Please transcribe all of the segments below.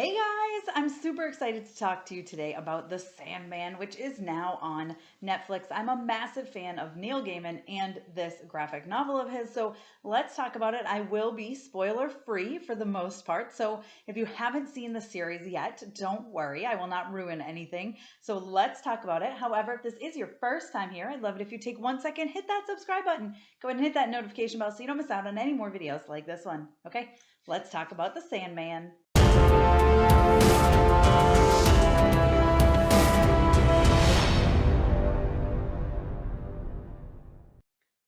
Hey guys, I'm super excited to talk to you today about The Sandman, which is now on Netflix. I'm a massive fan of Neil Gaiman and this graphic novel of his, so let's talk about it. I will be spoiler free for the most part, so if you haven't seen the series yet, don't worry, I will not ruin anything. So let's talk about it. However, if this is your first time here, I'd love it if you take 1 second, hit that subscribe button, go ahead and hit that notification bell so you don't miss out on any more videos like this one. Okay, let's talk about The Sandman.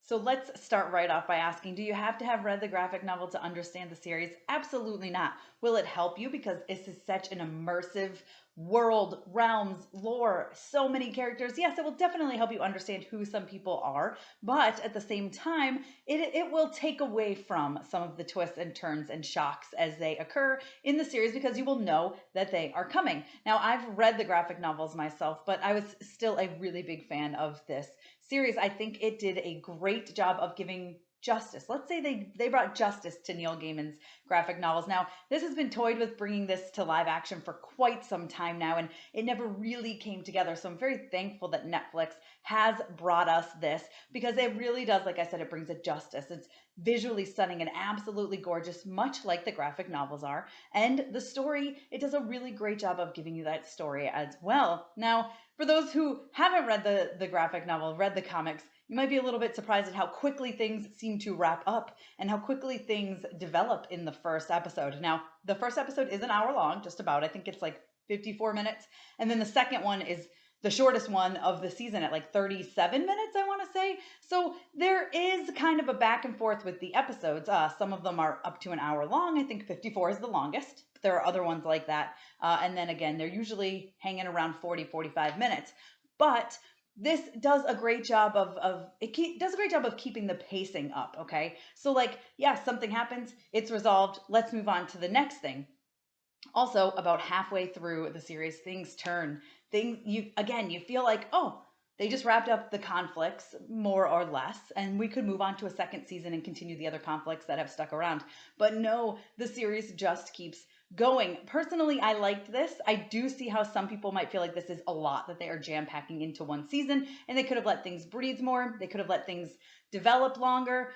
So let's start right off by asking, do you have to have read the graphic novel to understand the series? Absolutely not. Will it help you because this is such an immersive world, realms, lore, so many characters? Yes, it will definitely help you understand who some people are, but at the same time, it will take away from some of the twists and turns and shocks as they occur in the series because you will know that they are coming. Now, I've read the graphic novels myself, but I was still a really big fan of this series. I think it did a great job of giving justice. Let's say they brought justice to Neil Gaiman's graphic novels. Now, this has been toyed with bringing this to live action for quite some time now, and it never really came together. So I'm very thankful that Netflix has brought us this because it really does, like I said, it brings a justice. It's visually stunning and absolutely gorgeous, much like the graphic novels are. And the story, it does a really great job of giving you that story as well. Now, for those who haven't read the graphic novel, read the comics, you might be a little bit surprised at how quickly things seem to wrap up and how quickly things develop in the first episode. Now, the first episode is an hour long, just about. I think it's like 54 minutes. And then the second one is the shortest one of the season at like 37 minutes, I want to say. So there is kind of a back and forth with the episodes. Some of them are up to an hour long. I think 54 is the longest. But there are other ones like that. And then again, they're usually hanging around 40, 45 minutes. But this does a great job does a great job of keeping the pacing up. Okay. So like, yeah, something happens, it's resolved. Let's move on to the next thing. Also, about halfway through the series, things turn. You feel like, oh, they just wrapped up the conflicts more or less, and we could move on to a second season and continue the other conflicts that have stuck around. But no, the series just keeps going. Personally, I liked this. I do see how some people might feel like this is a lot that they are jam packing into one season, and they could have let things breathe more. They could have let things develop longer.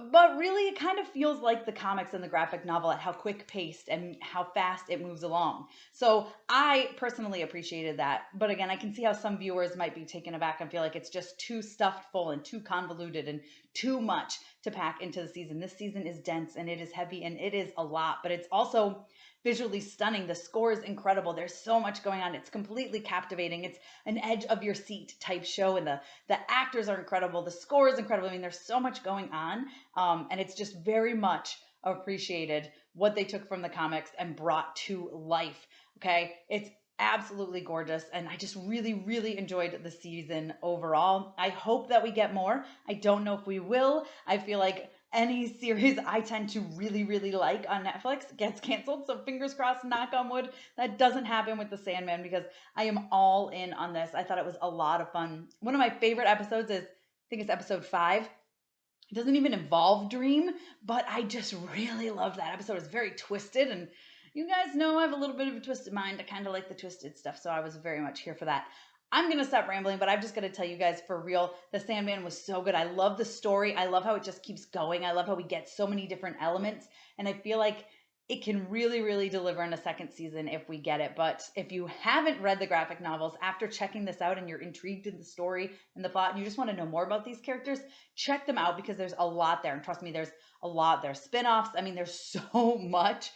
But really, it kind of feels like the comics and the graphic novel at how quick paced and how fast it moves along. So I personally appreciated that. But again, I can see how some viewers might be taken aback and feel like it's just too stuffed full and too convoluted and too much to pack into the season. This season is dense and it is heavy and it is a lot, but it's also visually stunning. The score is incredible. There's so much going on. It's completely captivating. It's an edge of your seat type show, and the actors are incredible. The score is incredible. I mean, there's so much going on, and it's just very much appreciated what they took from the comics and brought to life. Okay, it's absolutely gorgeous, and I just really, really enjoyed the season overall. I hope that we get more. I don't know if we will. I feel like any series I tend to really, really like on Netflix gets canceled. So fingers crossed, knock on wood, that doesn't happen with The Sandman because I am all in on this. I thought it was a lot of fun. One of my favorite episodes is, I think it's episode 5. It doesn't even involve Dream, but I just really love that episode. It's very twisted, and you guys know I have a little bit of a twisted mind. I kind of like the twisted stuff, so I was very much here for that. I'm going to stop rambling, but I'm just going to tell you guys for real, The Sandman was so good. I love the story. I love how it just keeps going. I love how we get so many different elements, and I feel like it can really, really deliver in a second season if we get it. But if you haven't read the graphic novels, after checking this out and you're intrigued in the story and the plot, and you just want to know more about these characters, check them out because there's a lot there. And trust me, there's a lot. There's spin-offs. I mean, there's so much.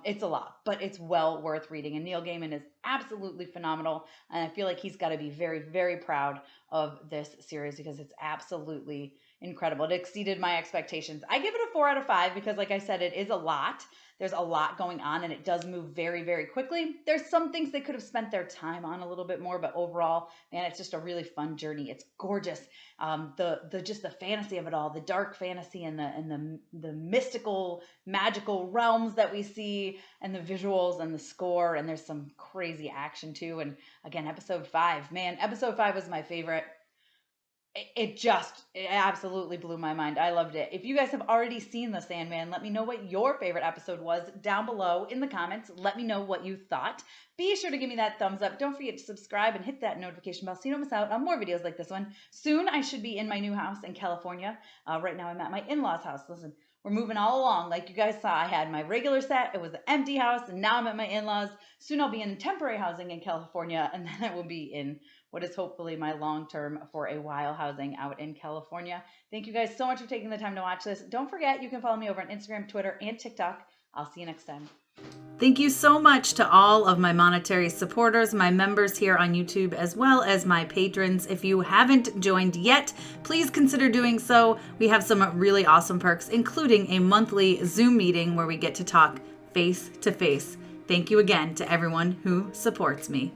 It's a lot, but it's well worth reading. And Neil Gaiman is absolutely phenomenal. And I feel like he's got to be very, very proud of this series because it's absolutely incredible. It exceeded my expectations. I give it a 4 out of 5 because, like I said, it is a lot. There's a lot going on and it does move very, very quickly. There's some things they could have spent their time on a little bit more, but overall, man, it's just a really fun journey. It's gorgeous. The fantasy of it all, the dark fantasy and the mystical, magical realms that we see, and the visuals and the score, and there's some crazy action too. And again, episode 5, man, episode 5 was my favorite. it absolutely blew my mind. I loved it. If you guys have already seen The Sandman, let me know what your favorite episode was down below in the comments. Let me know what you thought. Be sure to give me that thumbs up. Don't forget to subscribe and hit that notification bell so you don't miss out on more videos like this one. Soon I should be in my new house in California. Right now I'm at my in-laws house. Listen, we're moving all along. Like you guys saw, I had my regular set. It was an empty house, and now I'm at my in-laws. Soon I'll be in temporary housing in California, and then I will be in what is hopefully my long-term for a while housing out in California. Thank you guys so much for taking the time to watch this. Don't forget, you can follow me over on Instagram, Twitter, and TikTok. I'll see you next time. Thank you so much to all of my monetary supporters, my members here on YouTube, as well as my patrons. If you haven't joined yet, please consider doing so. We have some really awesome perks, including a monthly Zoom meeting where we get to talk face to face. Thank you again to everyone who supports me.